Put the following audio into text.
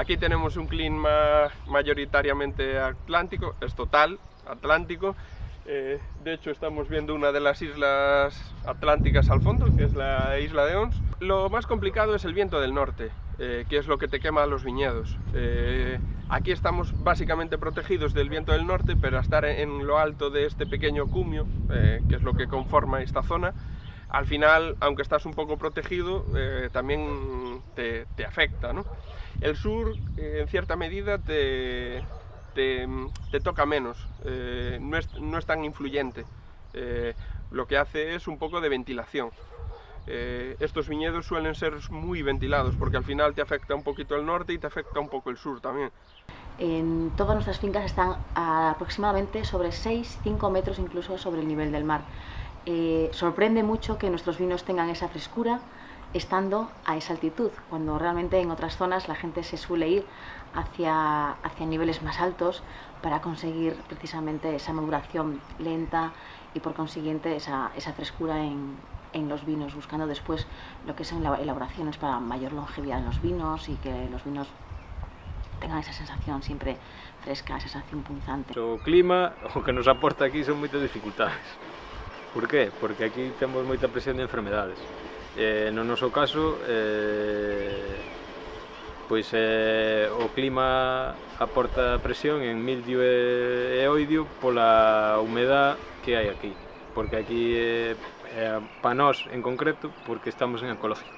Aquí tenemos un clima mayoritariamente atlántico, es total atlántico. De hecho estamos viendo una de las islas atlánticas al fondo, que es la isla de Ons. Lo más complicado es el viento del norte, que es lo que te quema los viñedos. Aquí estamos básicamente protegidos del viento del norte, pero a estar en lo alto de este pequeño cumio, que es lo que conforma esta zona, al final, aunque estás un poco protegido, también te afecta, ¿no? El sur, en cierta medida, te toca menos, no es tan influyente. Lo que hace es un poco de ventilación. Estos viñedos suelen ser muy ventilados porque al final te afecta un poquito el norte y te afecta un poco el sur también. En todas nuestras fincas están aproximadamente sobre 6-5 metros incluso sobre el nivel del mar. Sorprende mucho que nuestros vinos tengan esa frescura estando a esa altitud, cuando realmente en otras zonas la gente se suele ir hacia niveles más altos para conseguir precisamente esa maduración lenta y por consiguiente esa frescura en los vinos, buscando después lo que son elaboraciones para mayor longevidad en los vinos y que los vinos tengan esa sensación siempre fresca, esa sensación punzante. O clima, o que nos aporta aquí son moitas dificultades. Por qué? Porque aquí temos moita presión de enfermedades. No noso caso, o clima aporta presión en mildio e oidio pola humedad que hai aquí. Porque aquí, para nós en concreto, porque estamos en ecológico.